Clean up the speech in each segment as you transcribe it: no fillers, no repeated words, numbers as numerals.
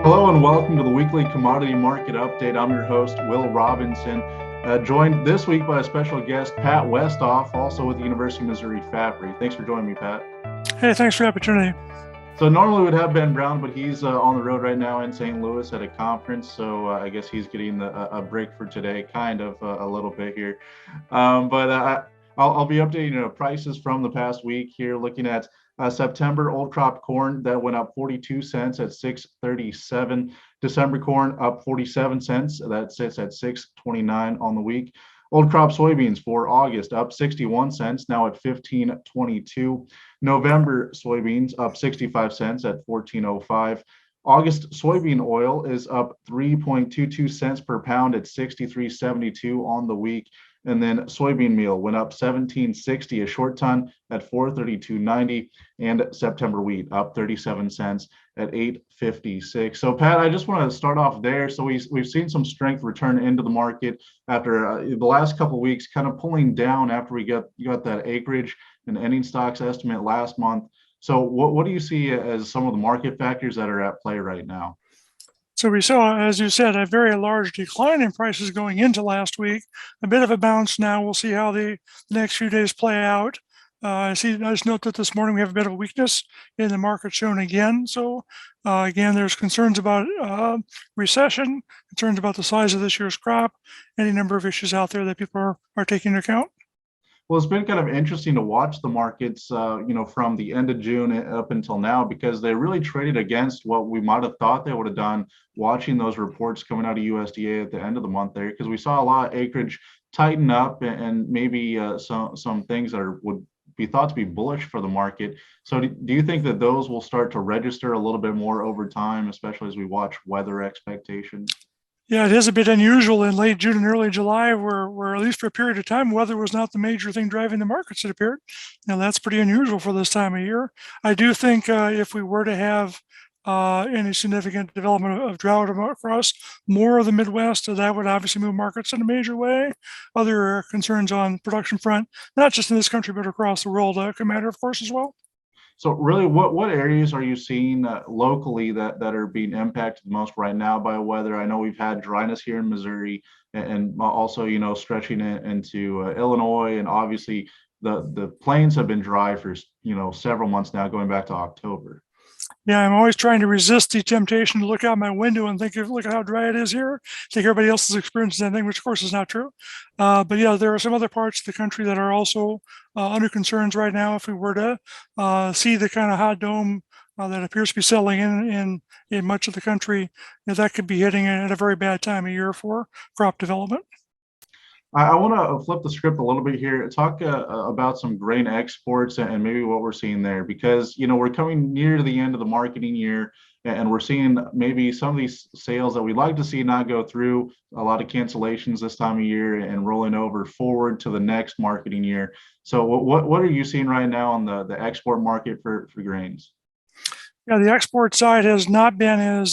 Hello and welcome to the weekly commodity market update. I'm your host, Will Robinson, joined this week by a special guest, Pat Westoff, also with the University of Missouri Fabry. Thanks for joining me, Pat. Hey, thanks for the opportunity. So normally we'd have Ben Brown, but he's on the road right now in St. Louis at a conference. So I guess he's getting a break for today, kind of a little bit here. But I'll be updating prices from the past week here, looking at September old crop corn that went up 42 cents at 637. December corn up 47 cents. That sits at 629 on the week. Old crop soybeans for August up 61 cents, now at 1522. November soybeans up 65 cents at 1405. August soybean oil is up 3.22 cents per pound at 63.72 on the week. And then soybean meal went up 17.60 a short ton at 432.90, and September wheat up 37 cents at 8.56. So Pat, I just want to start off there. So we've seen some strength return into the market after the last couple of weeks, kind of pulling down after you got that acreage and ending stocks estimate last month. So what do you see as some of the market factors that are at play right now? So we saw, as you said, a very large decline in prices going into last week. A bit of a bounce now. We'll see how the next few days play out. I just note that this morning we have a bit of a weakness in the market shown again. So again, there's concerns about recession, concerns about the size of this year's crop, any number of issues out there that people are taking into account. Well, it's been kind of interesting to watch the markets, from the end of June up until now, because they really traded against what we might have thought they would have done watching those reports coming out of USDA at the end of the month there, because we saw a lot of acreage tighten up and maybe some things that would be thought to be bullish for the market. So do you think that those will start to register a little bit more over time, especially as we watch weather expectations? Yeah, it is a bit unusual in late June and early July, where at least for a period of time, weather was not the major thing driving the markets, it appeared. Now, that's pretty unusual for this time of year. I do think if we were to have any significant development of drought across more of the Midwest, that would obviously move markets in a major way. Other concerns on the production front, not just in this country, but across the world, could matter, of course, as well. So really, what areas are you seeing locally that are being impacted the most right now by weather? I know we've had dryness here in Missouri, and also stretching it into Illinois, and obviously the plains have been dry for several months now, going back to October. Yeah, I'm always trying to resist the temptation to look out my window and think, look at how dry it is here. Think everybody else is experiencing that thing, which of course is not true. But yeah, there are some other parts of the country that are also under concerns right now. If we were to see the kind of hot dome that appears to be settling in much of the country, that could be hitting at a very bad time of year for crop development. I want to flip the script a little bit here, talk about some grain exports and maybe what we're seeing there, because we're coming near to the end of the marketing year, and we're seeing maybe some of these sales that we'd like to see not go through, a lot of cancellations this time of year and rolling over forward to the next marketing year. So what are you seeing right now on the export market for grains? Yeah, the export side has not been as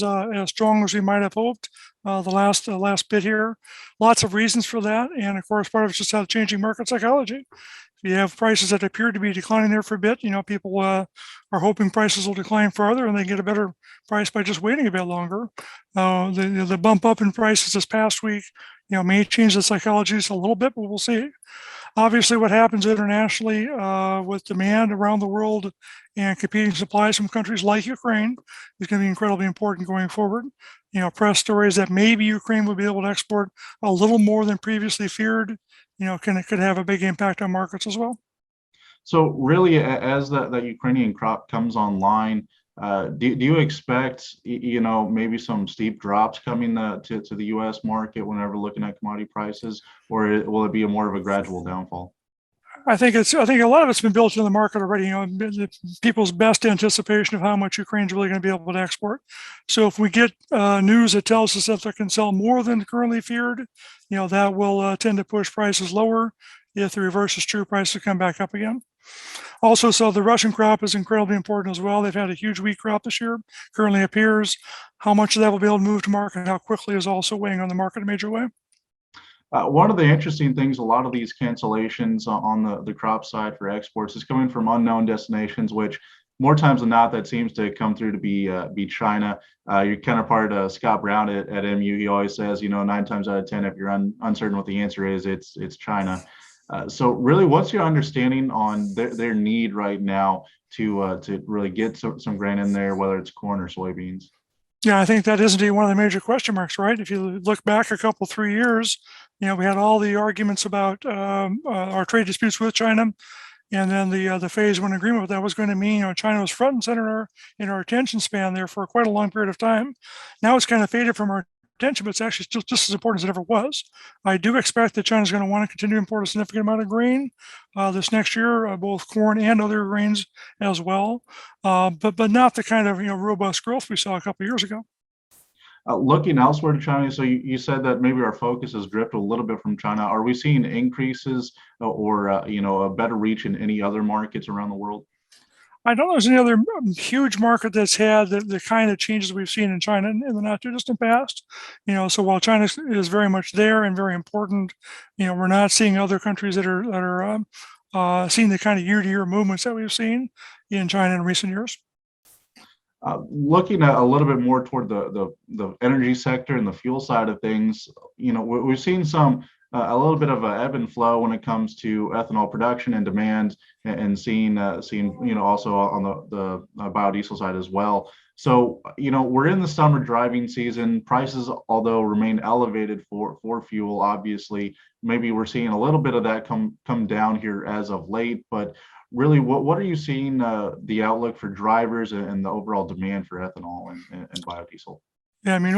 strong as we might have hoped the last bit here. Lots of reasons for that, and of course, part of it's just how the changing market psychology. If you have prices that appear to be declining there for a bit, people are hoping prices will decline further, and they get a better price by just waiting a bit longer. The bump up in prices this past week, may change the psychology just a little bit, but we'll see. Obviously, what happens internationally with demand around the world and competing supplies from countries like Ukraine is going to be incredibly important going forward. Press stories that maybe Ukraine will be able to export a little more than previously feared, could have a big impact on markets as well. So really, as that Ukrainian crop comes online, do you expect maybe some steep drops coming to the U.S. market whenever looking at commodity prices, or will it be a more of a gradual downfall? I think a lot of it's been built into the market already. People's best anticipation of how much Ukraine's really going to be able to export. So if we get news that tells us that they can sell more than currently feared, that will tend to push prices lower. If the reverse is true, prices come back up again. Also, so the Russian crop is incredibly important as well. They've had a huge wheat crop this year. Currently appears how much of that will be able to move to market, how quickly is also weighing on the market in a major way. One of the interesting things, a lot of these cancellations on the crop side for exports is coming from unknown destinations, which more times than not, that seems to come through to be China. Your counterpart Scott Brown at MU, he always says, 9 times out of 10, if you're uncertain what the answer is, it's China. So really, what's your understanding on their need right now to really get some grain in there, whether it's corn or soybeans? Yeah, I think that is indeed one of the major question marks, right? If you look back a couple, 3 years, we had all the arguments about our trade disputes with China, and then the phase one agreement. What that was going to mean, China was front and center in our attention span there for quite a long period of time. Now it's kind of faded from our attention, but it's actually still just as important as it ever was. I do expect that China's going to want to continue to import a significant amount of grain this next year, both corn and other grains as well, but not the kind of robust growth we saw a couple of years ago. Looking elsewhere to China, so you said that maybe our focus has drifted a little bit from China. Are we seeing increases or a better reach in any other markets around the world? I don't know if there's any other huge market that's had the kind of changes we've seen in China in the not too distant past. So while China is very much there and very important, we're not seeing other countries that are seeing the kind of year-to-year movements that we've seen in China in recent years. Looking at a little bit more toward the energy sector and the fuel side of things, we've seen a little bit of a ebb and flow when it comes to ethanol production and demand, and seeing also on the biodiesel side as well. So we're in the summer driving season. Prices, although remain elevated for fuel, obviously maybe we're seeing a little bit of that come down here as of late, but really, what are you seeing the outlook for drivers and the overall demand for ethanol and biodiesel? Yeah, I mean,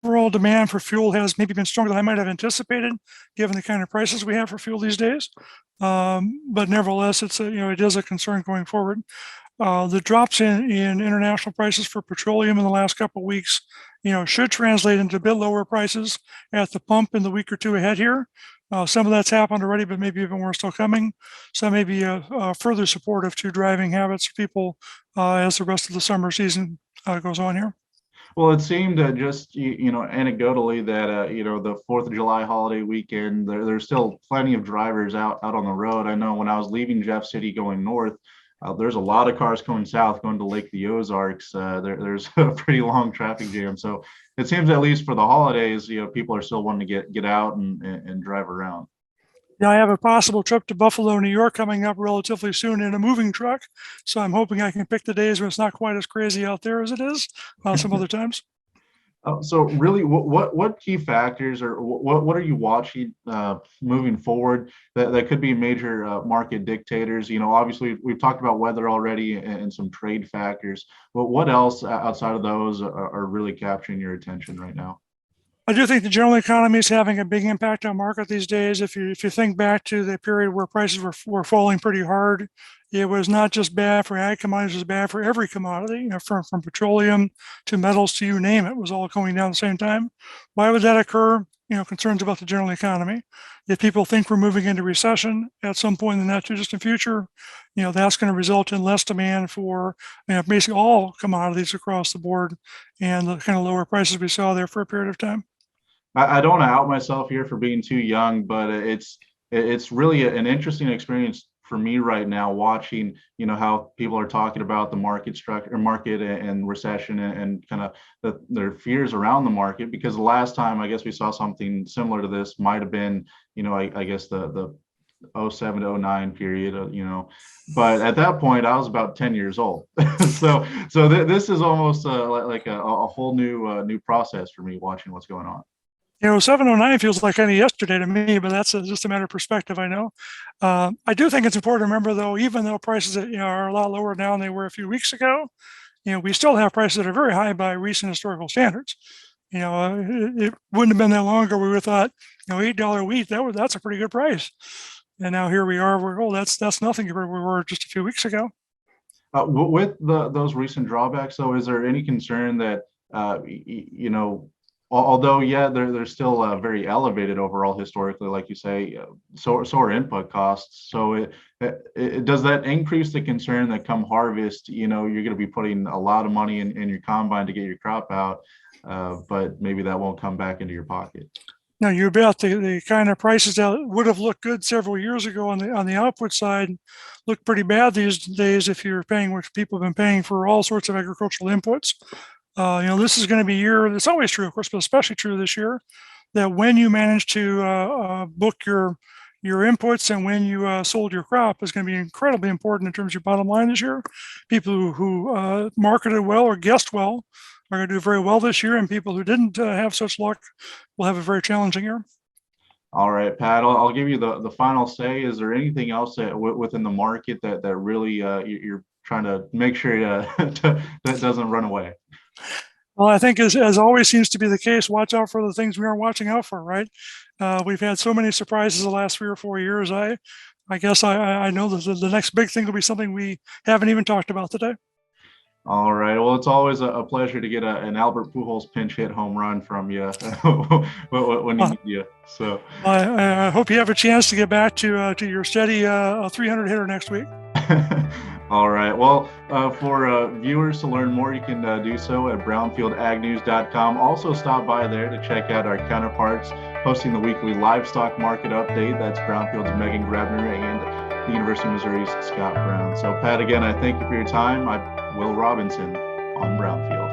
overall demand for fuel has maybe been stronger than I might have anticipated, given the kind of prices we have for fuel these days. But nevertheless, it is a concern going forward. The drops in international prices for petroleum in the last couple of weeks, should translate into a bit lower prices at the pump in the week or two ahead here. Some of that's happened already, but maybe even more still coming. So maybe further supportive to driving habits for people as the rest of the summer season goes on here. Well, it seemed just anecdotally that the Fourth of July holiday weekend, there's still plenty of drivers out on the road. I know when I was leaving Jeff City going north, there's a lot of cars going south, going to Lake the Ozarks. There's a pretty long traffic jam. So it seems, at least for the holidays, people are still wanting to get out and drive around. Yeah, I have a possible trip to Buffalo, New York coming up relatively soon in a moving truck. So I'm hoping I can pick the days when it's not quite as crazy out there as it is some other times. So really, what key factors, or what are you watching moving forward that could be major market dictators? Obviously we've talked about weather already and some trade factors, but what else outside of those are really capturing your attention right now? I do think the general economy is having a big impact on market these days. If you think back to the period where prices were falling pretty hard, it was not just bad for ag commodities; it was bad for every commodity. From petroleum to metals to you name it, was all going down at the same time. Why would that occur? Concerns about the general economy. If people think we're moving into recession at some point in the not too distant future, that's going to result in less demand for basically all commodities across the board, and the kind of lower prices we saw there for a period of time. I don't want to out myself here for being too young, but it's really an interesting experience for me right now, watching how people are talking about the market structure, market and recession, and kind of their fears around the market. Because the last time I guess we saw something similar to this might have been I guess the 07 to 09 period, but at that point I was about 10 years old. This is almost like a whole new process for me, watching what's going on. 709 feels like kind of yesterday to me, but that's just a matter of perspective, I know. I do think it's important to remember, though, even though prices are a lot lower now than they were a few weeks ago, we still have prices that are very high by recent historical standards. It wouldn't have been that long ago we would have thought, $8 wheat, that's a pretty good price. And now here we are, that's nothing compared to where we were just a few weeks ago. With those recent drawbacks, though, is there any concern that although they're still very elevated overall historically, like you say, so are input costs. So does that increase the concern that come harvest, you're going to be putting a lot of money in your combine to get your crop out, but maybe that won't come back into your pocket? Now, you bet the kind of prices that would have looked good several years ago on the output side look pretty bad these days if you're paying what people have been paying for all sorts of agricultural inputs. This is going to be a year, it's always true, of course, but especially true this year, that when you manage to book your inputs and when you sold your crop is going to be incredibly important in terms of your bottom line this year. People who marketed well or guessed well are going to do very well this year, and people who didn't have such luck will have a very challenging year. All right, Pat, I'll give you the final say. Is there anything else that within the market that really you're trying to make sure that doesn't run away? Well, I think as always seems to be the case, watch out for the things we aren't watching out for, right? We've had so many surprises the last 3 or 4 years. I guess I know that the next big thing will be something we haven't even talked about today. All right. Well, it's always a pleasure to get an Albert Pujols pinch hit home run from you when you need you. So I hope you have a chance to get back to your steady 300 hitter next week. All right. Well, for viewers to learn more, you can do so at brownfieldagnews.com. Also, stop by there to check out our counterparts hosting the weekly livestock market update. That's Brownfield's Megan Grabner and the University of Missouri's Scott Brown. So, Pat, again, I thank you for your time. I'm Will Robinson on Brownfield.